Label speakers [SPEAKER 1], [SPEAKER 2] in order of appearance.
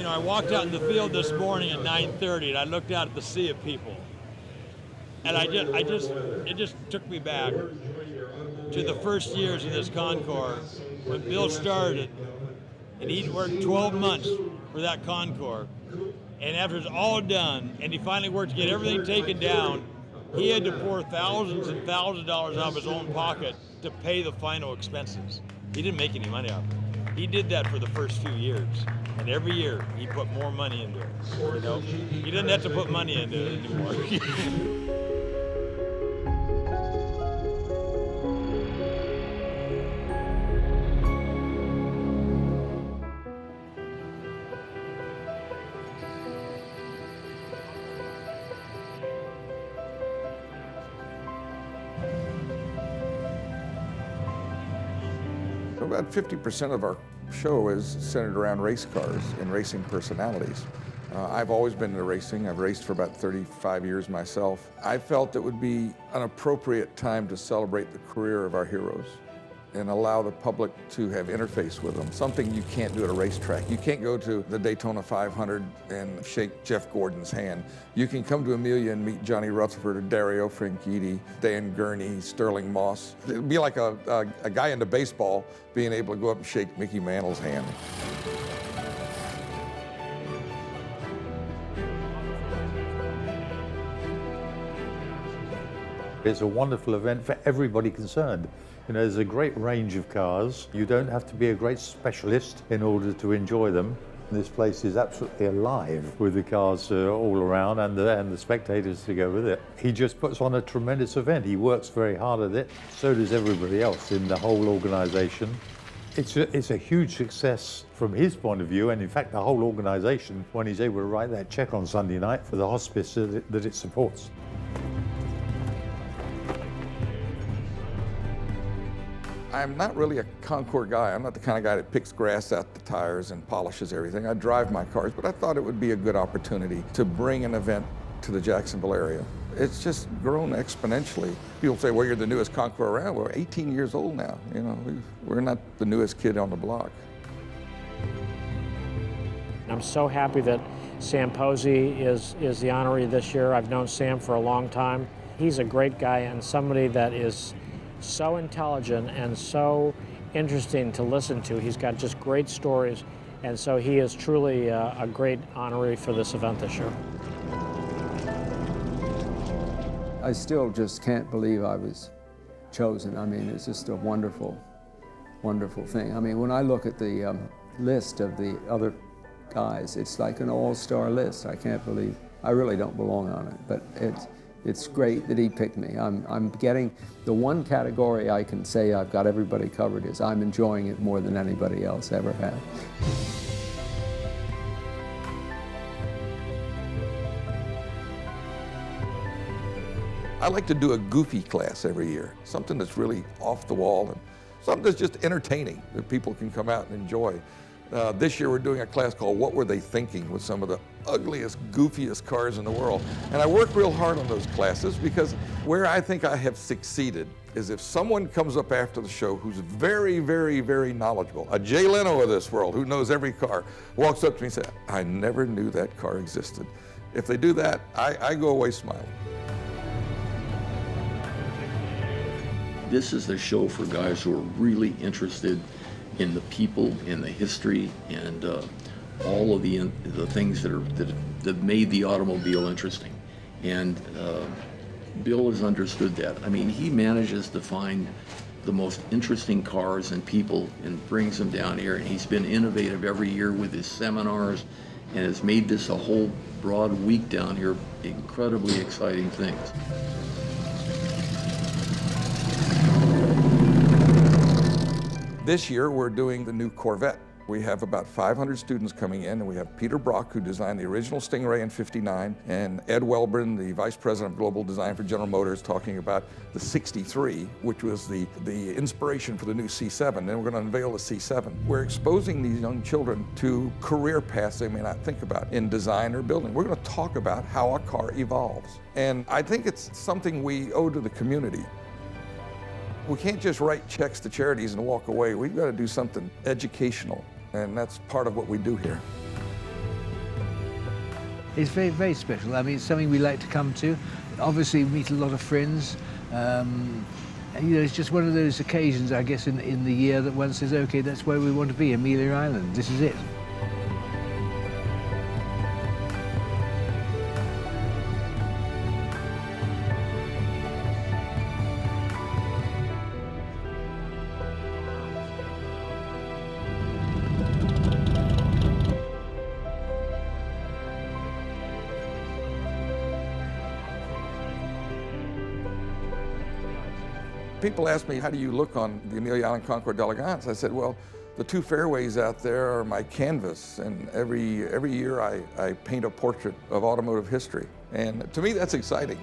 [SPEAKER 1] You know, I walked out in the field this morning at 9:30 and I looked out at the sea of people. And it just took me back to the first years of this concours when Bill started, and he'd worked 12 months for that concours. And after it's all done, and he finally worked to get everything taken down, he had to pour thousands and thousands of dollars out of his own pocket to pay the final expenses. He didn't make any money off it. He did that for the first few years. And every year, he put more money into it. You know, he didn't have to put money into it anymore.
[SPEAKER 2] About 50% of our show is centered around race cars and racing personalities. I've always been into racing. I've raced for about 35 years myself. I felt it would be an appropriate time to celebrate the career of our heroes and allow the public to have interface with them, something you can't do at a racetrack. You can't go to the Daytona 500 and shake Jeff Gordon's hand. You can come to Amelia and meet Johnny Rutherford, Dario Franchitti, Dan Gurney, Stirling Moss. It'd be like a guy into baseball being able to go up and shake Mickey Mantle's hand.
[SPEAKER 3] It's a wonderful event for everybody concerned. You know, there's a great range of cars. You don't have to be a great specialist in order to enjoy them. This place is absolutely alive with the cars all around and the spectators to go with it. He just puts on a tremendous event. He works very hard at it. So does everybody else in the whole organization. It's a huge success from his point of view, and in fact the whole organization, when he's able to write that check on Sunday night for the hospice that it supports.
[SPEAKER 2] I'm not really a concours guy. I'm not the kind of guy that picks grass out the tires and polishes everything. I drive my cars, but I thought it would be a good opportunity to bring an event to the Jacksonville area. It's just grown exponentially. People say, well, you're the newest concours around. We're 18 years old now. You know, we're not the newest kid on the block.
[SPEAKER 4] I'm so happy that Sam Posey is the honoree this year. I've known Sam for a long time. He's a great guy and somebody that is so intelligent and so interesting to listen to. He's got just great stories, and so he is truly a great honoree for this event this year.
[SPEAKER 5] I still just can't believe I was chosen. I mean, it's just a wonderful, wonderful thing. I mean, when I look at the list of the other guys, it's like an all-star list. I can't believe, I really don't belong on it, but it's great that he picked me. I'm getting, the one category I can say I've got everybody covered is I'm enjoying it more than anybody else ever has.
[SPEAKER 2] I like to do a goofy class every year, something that's really off the wall and something that's just entertaining that people can come out and enjoy. This year we're doing a class called What Were They Thinking, with some of the ugliest, goofiest cars in the world. And I work real hard on those classes because where I think I have succeeded is if someone comes up after the show who's very, very, very knowledgeable, a Jay Leno of this world who knows every car, walks up to me and says, I never knew that car existed. If they do that, I go away smiling.
[SPEAKER 6] This is a show for guys who are really interested in the people, in the history, and all of the things that made the automobile interesting. And Bill has understood that. I mean, he manages to find the most interesting cars and people and brings them down here. And he's been innovative every year with his seminars and has made this a whole broad week down here. Incredibly exciting things.
[SPEAKER 2] This year, we're doing the new Corvette. We have about 500 students coming in, and we have Peter Brock, who designed the original Stingray in '59, and Ed Welburn, the Vice President of Global Design for General Motors, talking about the '63, which was the inspiration for the new C7. Then we're going to unveil the C7. We're exposing these young children to career paths they may not think about in design or building. We're going to talk about how a car evolves. And I think it's something we owe to the community. We can't just write checks to charities and walk away. We've got to do something educational, and that's part of what we do here.
[SPEAKER 7] It's very, very special. I mean, it's something we like to come to. Obviously, we meet a lot of friends. And, you know, it's just one of those occasions, I guess, in the year that one says, okay, that's where we want to be, Amelia Island. This is it.
[SPEAKER 2] People ask me, how do you look on the Amelia Island Concours D'Elegance? I said, well, the two fairways out there are my canvas, and every year I paint a portrait of automotive history. And to me, that's exciting.